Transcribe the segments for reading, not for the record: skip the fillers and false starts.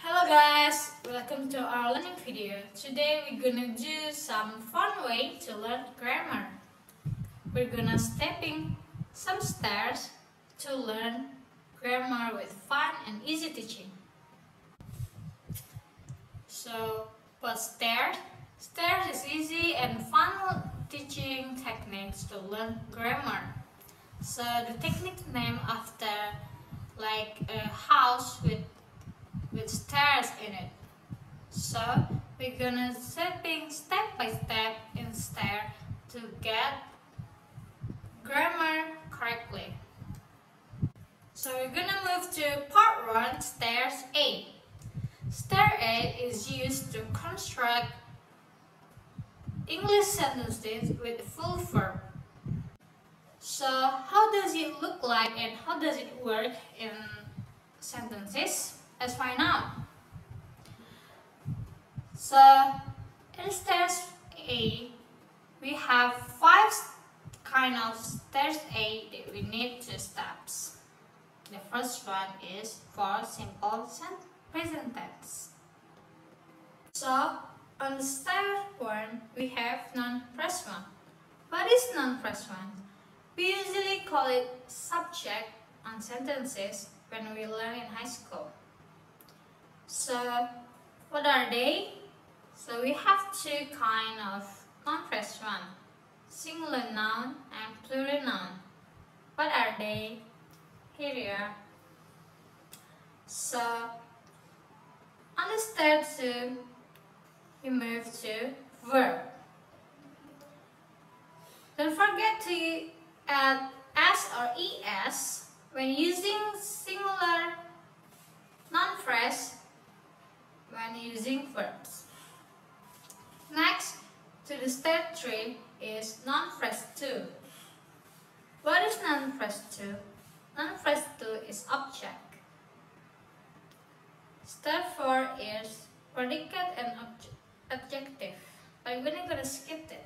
Hello guys, welcome to our learning video. Today we're gonna do some fun way to learn grammar. We're gonna stepping some stairs to learn grammar with fun and easy teaching. So, what stairs? Stairs is easy and fun teaching techniques to learn grammar. So the technique named after like a house with stairs in it. So we're gonna stepping step by step in stair to get grammar correctly. So we're gonna move to part 1, stairs A. Stair A is used to construct English sentences with full verb. So how does it look like and how does it work in sentences? Let's find out. So in stairs A, we have 5 kind of stairs A that we need 2 steps. The first one is for simple present tense. So on the stair 1, we have non-phrase 1. What is non-phrase 1? We usually call it subject on sentences when we learn in high school. So what are they? So we have 2 kind of non-phrase 1, singular noun and plural noun. What are they? Here you are. So on the step 2, we move to verb. Don't forget to add s or es when using singular non-phrase when using verbs. Next, to the step 3 is non-phrase 2. What is non-phrase 2? Non-phrase 2 is object. Step 4 is predicate and adjective, but we're not going to skip it.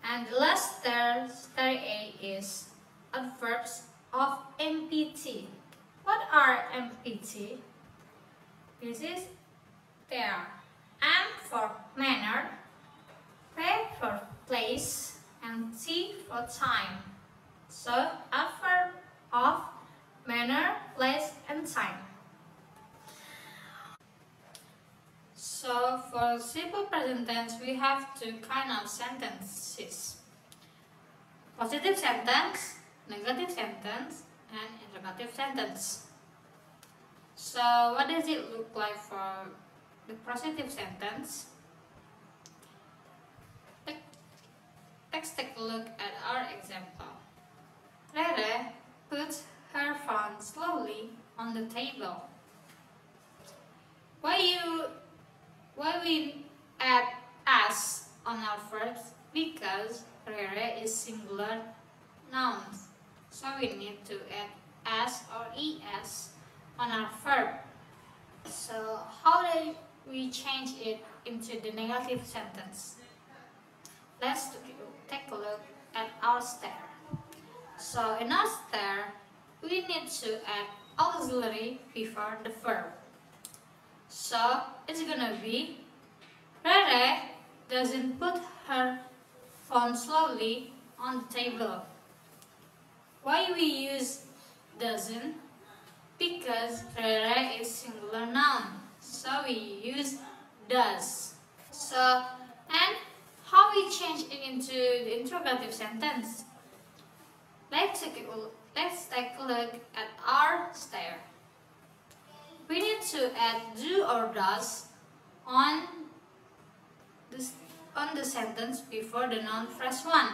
And the last stair A is adverbs of MPT. What are MPT? This is there. M for manner, P for place, and T for time. So adverb of manner, place, and time. So for simple present tense, we have 2 kind of sentences: positive sentence, negative sentence, and interrogative sentence. So what does it look like for the positive sentence? Let's take a look at our example. Rere puts her phone slowly on the table. Why we add as on our verbs? Because Rere is singular nouns. So we need to add as or es on our verb. So how do we change it into the negative sentence? Let's take a look at our stair. So in our stair, we need to add auxiliary before the verb. So it's gonna be Rere doesn't put her phone slowly on the table. Why we use doesn't? Because Rere is singular noun, so we use does. So, and how we change it into the interrogative sentence? Let's take a look at our stair. We need to add do or does on the sentence before the non-phrase 1.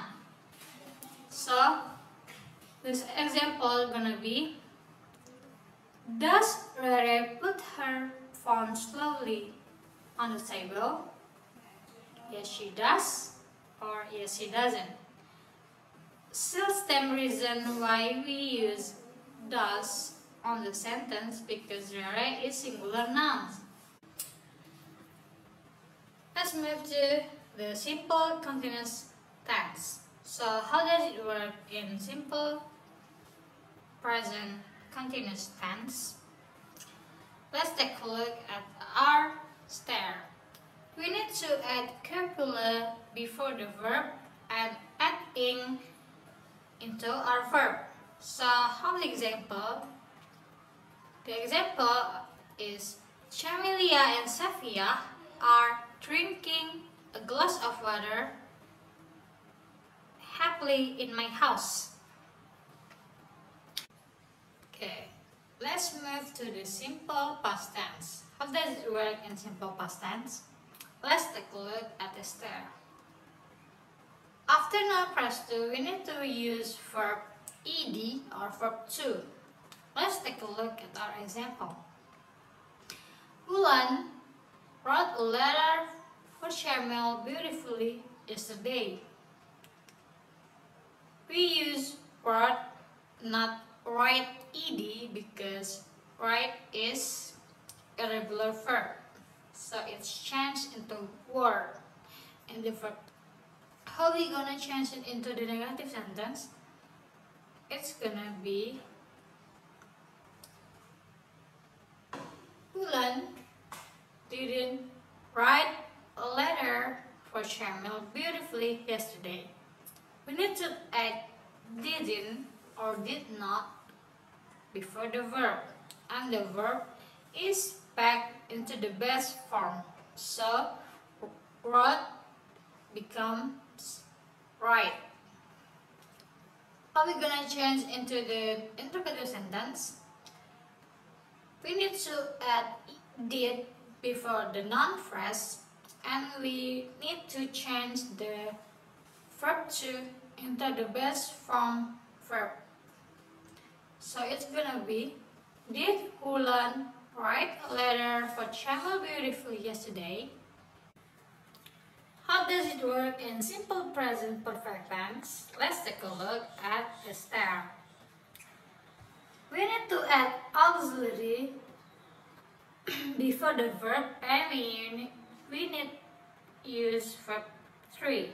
So this example gonna be: does Rere put her phone slowly on the table? Yes, she does, or yes, she doesn't. Still same reason why we use does on the sentence, because Rere is singular nouns. Let's move to the simple continuous tense. So how does it work in simple present continuous tense? Let's take a look at our stare. We need to add copula before the verb and add ing into our verb. So, how the example? The example is Chamilia and Safia are drinking a glass of water happily in my house. Okay, let's move to the simple past tense. How does it work in simple past tense? Let's take a look at the stare. After noun plus to, we need to use verb ed or verb to. Let's take a look at our example. Wulan wrote a letter for Shamil beautifully yesterday. We use wrote, not write ed, because write is irregular verb, so it's changed into word. And the verb, how we gonna change it into the negative sentence? It's gonna be Wulan didn't write a letter for Shamil beautifully yesterday. We need to add didn't or did not before the verb, and the verb is back into the best form. So wrote becomes right. How are we gonna change into the interrogative sentence? We need to add did before the noun phrase, and we need to change the verb to into the best form verb. So it's gonna be, did Wulan write a letter for Chamal beautifully yesterday? How does it work in simple present perfect tense? Let's take a look at the stare. We need to add auxiliary before the verb, and we need to use verb 3.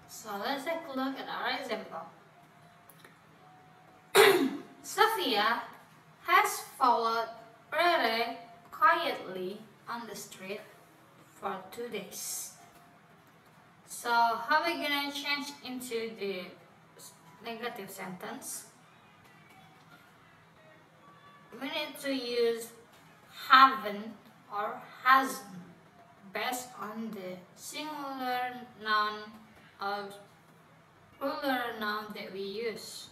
So let's take a look at our example. Safia has followed Rere quietly on the street for 2 days. So how are we gonna change into the negative sentence? We need to use haven't or hasn't based on the singular noun or plural noun that we use.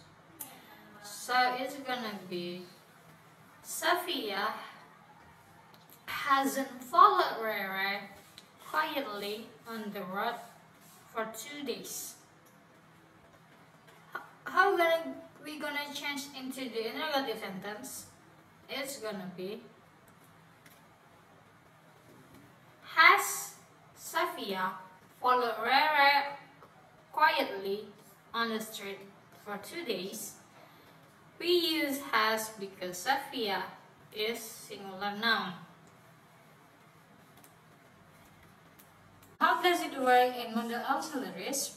So it's gonna be, Safia hasn't followed Rere quietly on the road for 2 days. How we gonna change into the interrogative sentence? It's gonna be, has Safia followed Rere quietly on the street for 2 days? We use has because Safia is singular noun. How does it work in modal auxiliaries?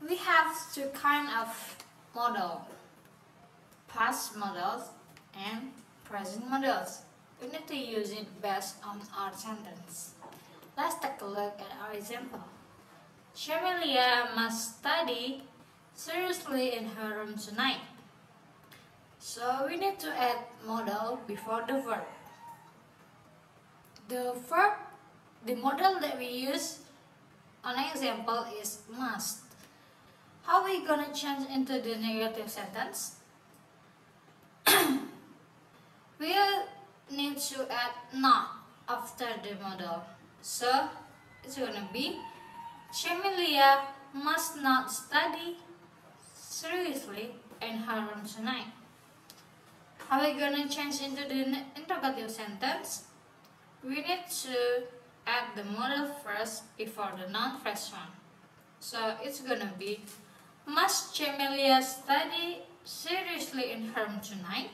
We have two kinds of modal, past modals and present modals. We need to use it based on our sentence. Let's take a look at our example. Chamilia must study seriously in her room tonight. So we need to add modal before the verb. The modal that we use on an example is must. How are we gonna change into the negative sentence? We need to add not after the modal. So it's gonna be, Chamilia must not study seriously in her room tonight. How are we gonna change into the interrogative sentence? We need to add the modal first before the noun first one. So it's gonna be, must Chamilia study seriously in her room tonight?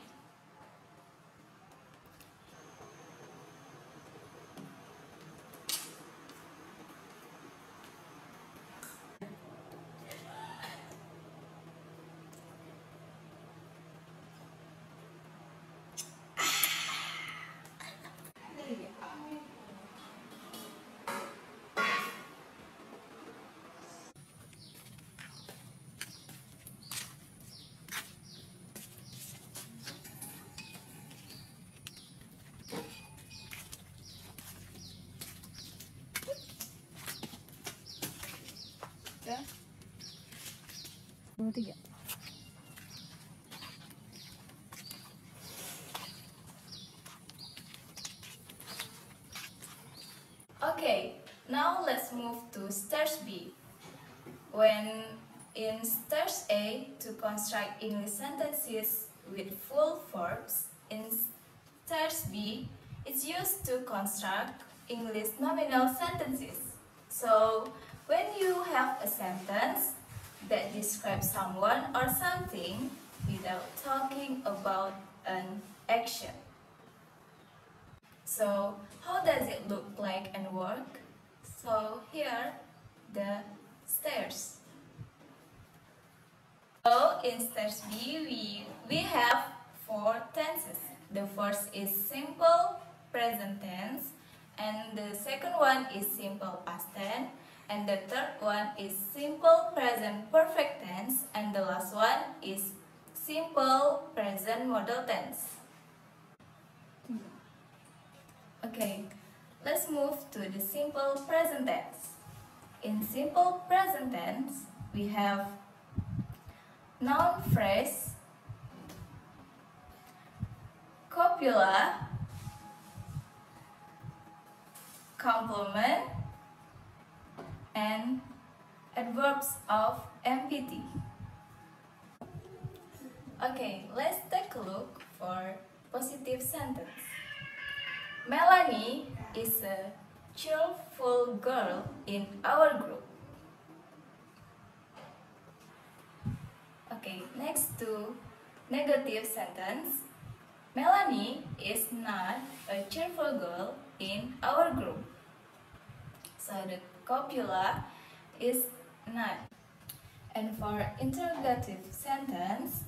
3. Okay, now let's move to stage B. When in stage A, to construct English sentences with full verbs, in stage B, it's used to construct English nominal sentences. So, when you have a sentence that describes someone or something without talking about an action. So, how does it look like and work? So, here, the stairs. So, in stage B, we have 4 tenses. The first is simple present tense, and the second one is simple past tense, and the third one is simple present perfect tense, and the last one is simple present model tense. Okay, let's move to the simple present tense. In simple present tense, we have noun phrase, copula, complement, and adverbs of MPT. Okay, let's take a look for positive sentence. Melanie is a cheerful girl in our group. Okay, next to negative sentence. Melanie is not a cheerful girl in our group. So the copula is not. And for interrogative sentence,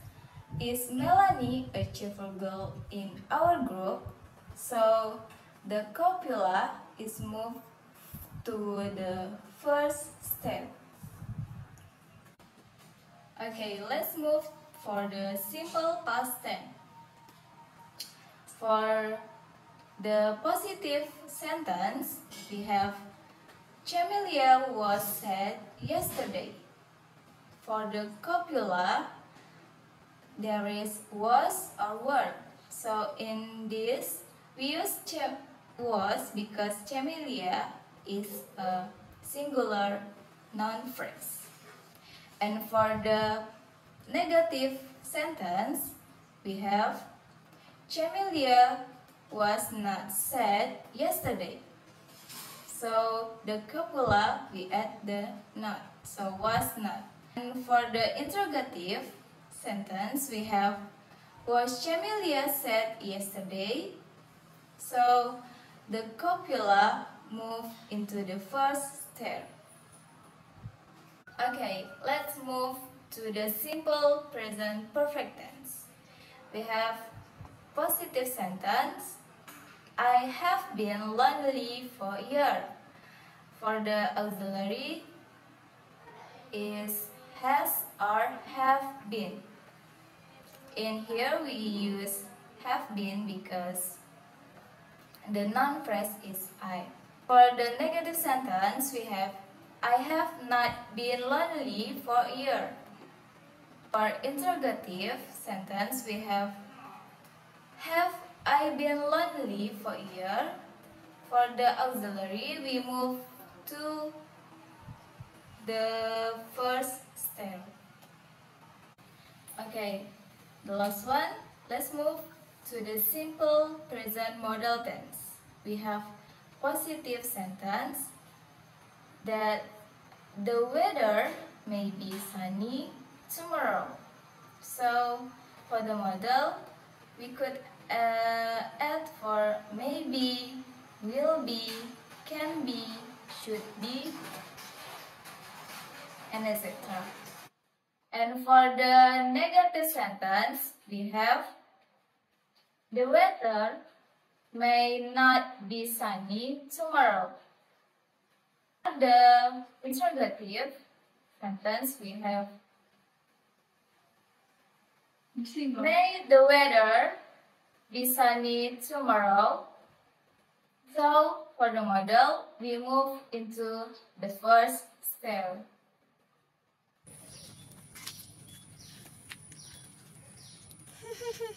is Melanie a cheerful girl in our group? So the copula is moved to the first step. Okay, let's move for the simple past tense. For the positive sentence, we have Camellia was sad yesterday. For the copula, there is was or were. So in this, we use was because Camellia is a singular noun phrase. And for the negative sentence, we have Camellia was not sad yesterday. So the copula, we add the not, so was not. And for the interrogative sentence, we have was Camellia sad yesterday? So the copula move into the first step. Okay, let's move to the simple present perfect tense. We have positive sentence. I have been lonely for a year. For the auxiliary is has or have been. In here we use have been because the noun phrase is I. For the negative sentence we have I have not been lonely for a year. For interrogative sentence we have I been lonely for a year? For the auxiliary, we move to the first step. Okay, the last one, let's move to the simple present model tense. We have positive sentence that the weather may be sunny tomorrow. So, for the model, we could add for maybe, will be, can be, should be, and etc. And for the negative sentence, we have the weather may not be sunny tomorrow. For the interrogative sentence, we have may the weather be sunny tomorrow. So, for the model, we move into the first step. The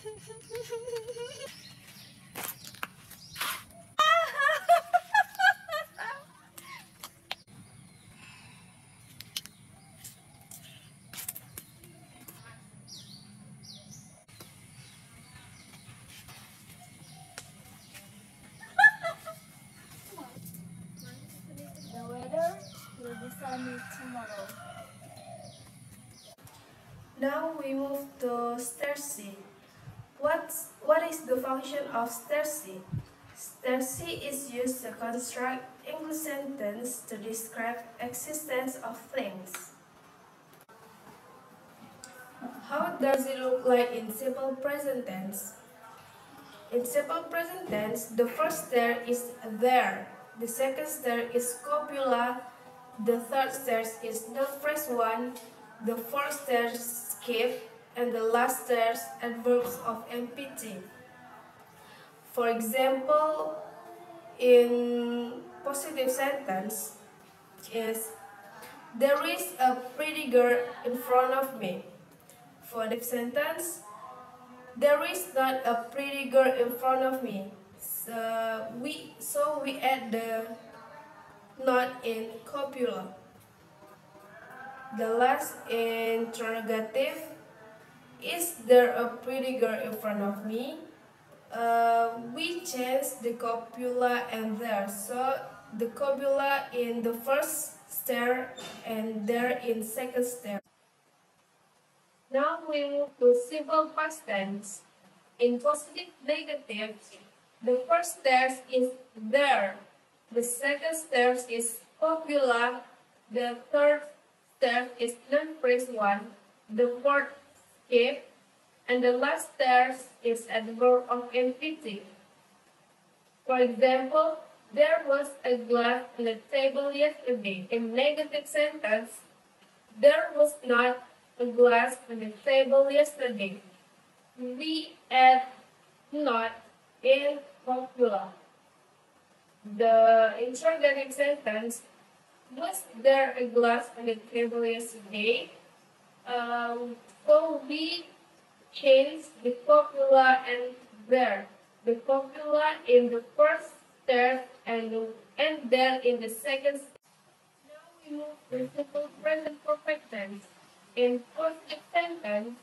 weather will be sunny tomorrow. Now we move to Stairc. What is the function of Stairc? Stairc is used to construct English sentences to describe existence of things. How does it look like in simple present tense? In simple present tense, the first stair is there, the second stair is copula, the third stair is non-phrase one, the fourth stair skip, and the last stair adverbs of MPT. For example, in positive sentence is there is a pretty girl in front of me. For the sentence, there is not a pretty girl in front of me. So we add the not in copula. The last interrogative, is there a pretty girl in front of me? We change the copula and there. So the copula in the first stair and there in second stair. Now we move to simple past tense. In positive negative, the first stair is there, the second stair is copula, the third stair is non-phrase one, the fourth skip, and the last stair is adverb of MPT. For example, there was a glass on the table yesterday. In negative sentence, there was not a glass on the table yesterday. We add not in copula. The interrogative sentence, was there a glass on the table yesterday? So we change the copula and there. The copula in the first stair and there in the second. Now we move to simple present perfect tense. In positive sentence,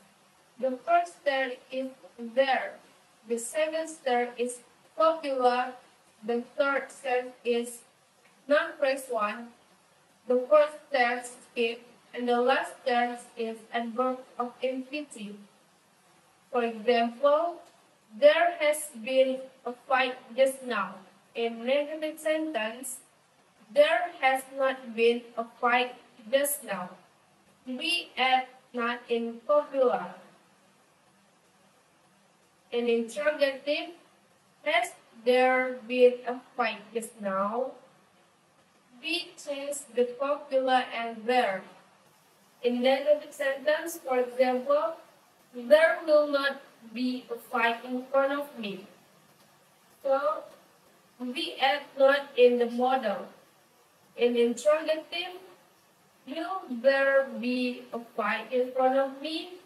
the first stair is there, the second stair is copula, the third stair is non-phrase one, the fourth stair skip, and the last stair is adverb of MPT. For example, there has been a fight just now. In negative sentence, there has not been a fight just now. We add not in copula. In interrogative, has there been a fight just now? We change the copula and there. In negative sentence, for example, there will not be a fight in front of me. So, we add not in the model. In interrogative, will there be a fight in front of me?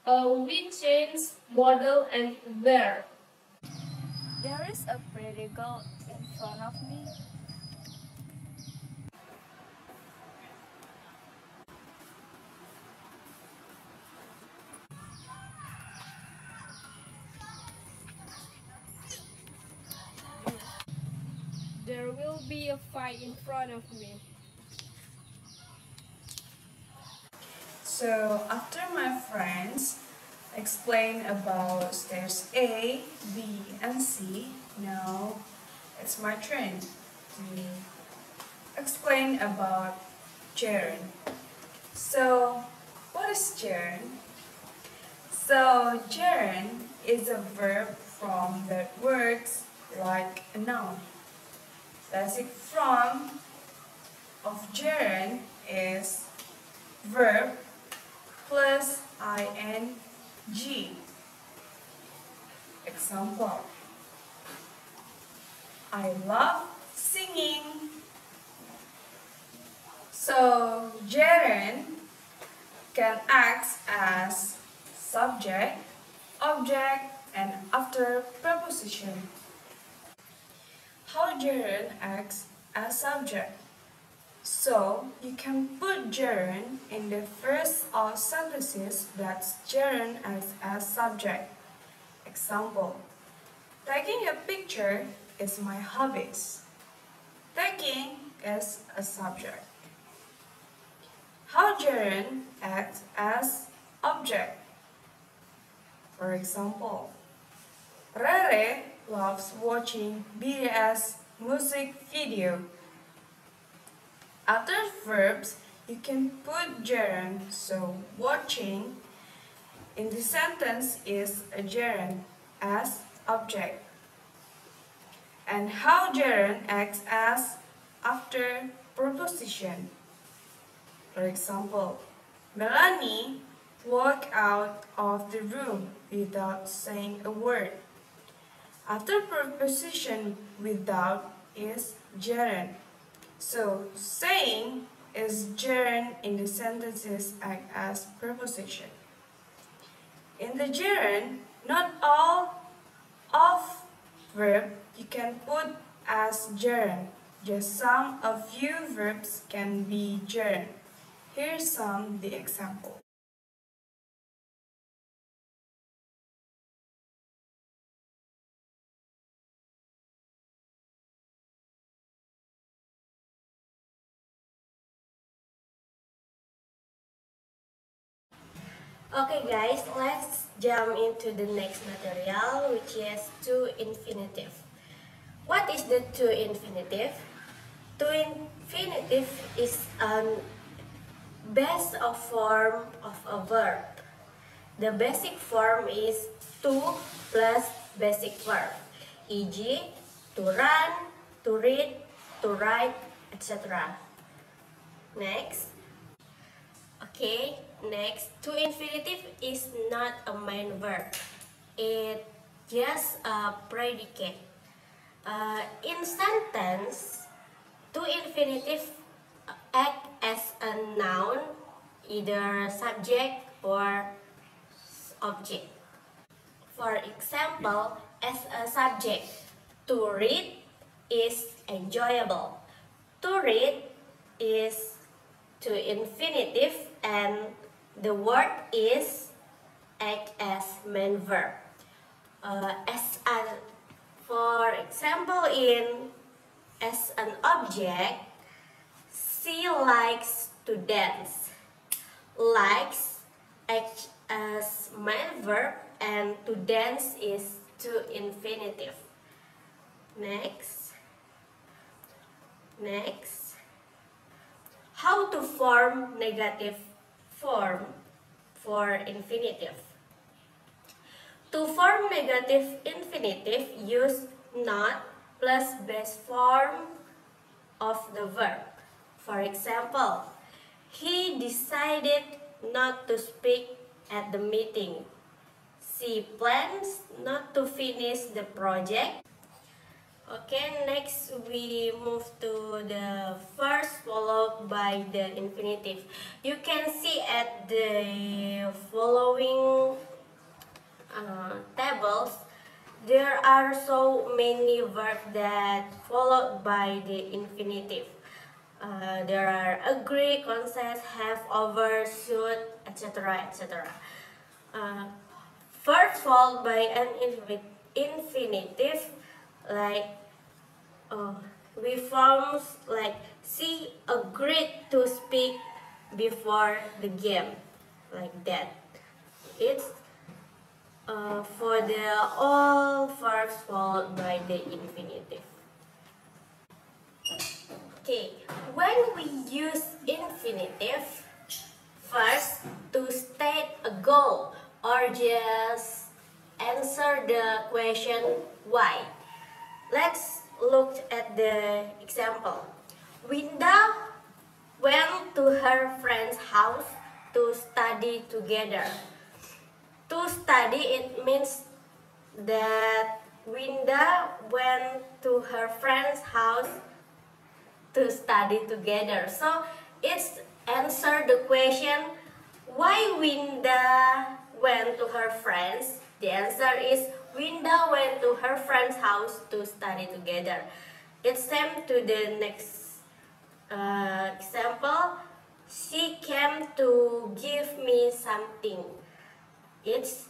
We change model and there. There is a pretty girl in front of me. There will be a fight in front of me. So after my friends explain about stairs A, B, and C, now it's my turn to explain about gerund. So what is gerund? So gerund is a verb from the words like a noun. Basic form of gerund is verb plus ing. Example, I love singing. So gerund can act as subject object, and after preposition. How gerund acts as subject. So, you can put gerund in the first of sentences that gerund acts as subject. Example, taking a picture is my hobbies. Taking is a subject. How gerund acts as object. For example, Rere loves watching BTS music video. After verbs, you can put gerund, so watching in the sentence is a gerund as object. And how gerund acts as after preposition. For example, Melanie walked out of the room without saying a word. After preposition without is gerund. So saying is gerund in the sentences act as preposition. In the gerund, not all of verb you can put as gerund. Just some a few verbs can be gerund. Here's some the example. Okay guys, let's jump into the next material, which is to infinitive. What is the to infinitive? To infinitive is a base of form of a verb. The basic form is to plus basic verb, e.g. to run, to read, to write, etc. Next. Okay, next, to infinitive is not a main verb. It's just a predicate. In sentence, to infinitive act as a noun, either subject or object. For example, as a subject, to read is enjoyable. To read is to infinitive and the word is act as main verb. For example, as an object, she likes to dance. Likes act as main verb and to dance is to infinitive. Next. How to form negative form for infinitive. To form negative infinitive, use not plus base form of the verb. For example, he decided not to speak at the meeting. She plans not to finish the project. Okay, next we move to the first followed by the infinitive. You can see at the following tables, there are so many verbs that followed by the infinitive. There are agree, consent, have, over, should, etc. etc. Verb followed by an infinitive, like we form like she agreed to speak before the game, like that. It's for the all verbs followed by the infinitive. Okay, when we use infinitive, first to state a goal or just answer the question why. Let's look at the example. Winda went to her friend's house to study together. To study, it means that Winda went to her friend's house to study together. So it's answer the question why Winda went to her friends. The answer is Winda went to her friend's house to study together. It's same to the next example. She came to give me something. It's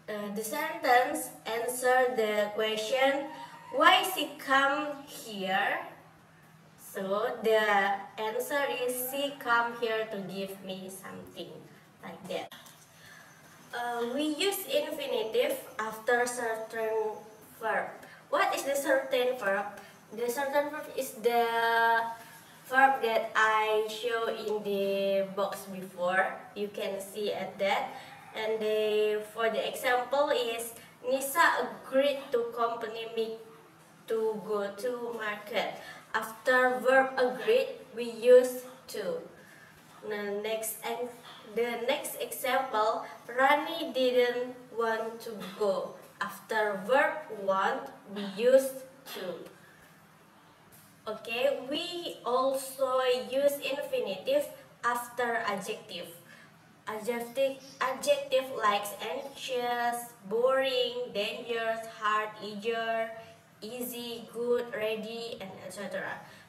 the sentence answer the question why she come here. So the answer is she come here to give me something, like that. We use infinitive after certain verb. What is the certain verb? The certain verb is the verb that I show in the box before. You can see at that. And for the example is Nisa agreed to accompany me to go to market. After verb agreed, we use to. The next example, Rani didn't want to go. After verb want, we use to. Okay, we also use infinitive after adjective. Adjective like anxious, boring, dangerous, hard, easy, good, ready, and etc.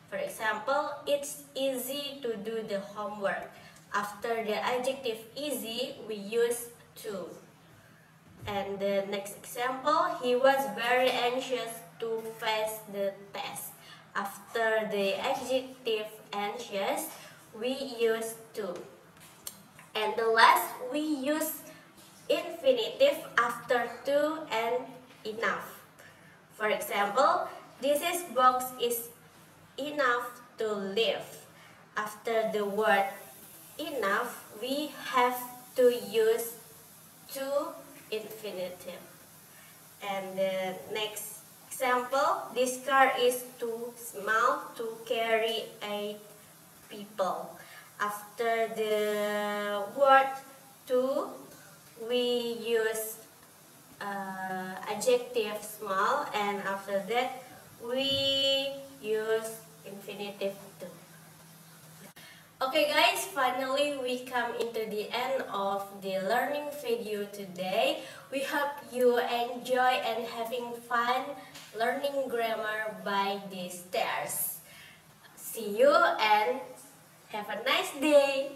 For example, it's easy to do the homework. After the adjective easy, we use to. And the next example, he was very anxious to face the test. After the adjective anxious, we use to. And the last, we use infinitive after to and enough. For example, this box is enough to live. After the word enough, we have to use to infinitive. And the next example, this car is too small to carry 8 people. After the word to, we use adjective small, and after that we use infinitive to. Okay guys, finally we come into the end of the learning video today. We hope you enjoy and having fun learning grammar by these stairs. See you and have a nice day.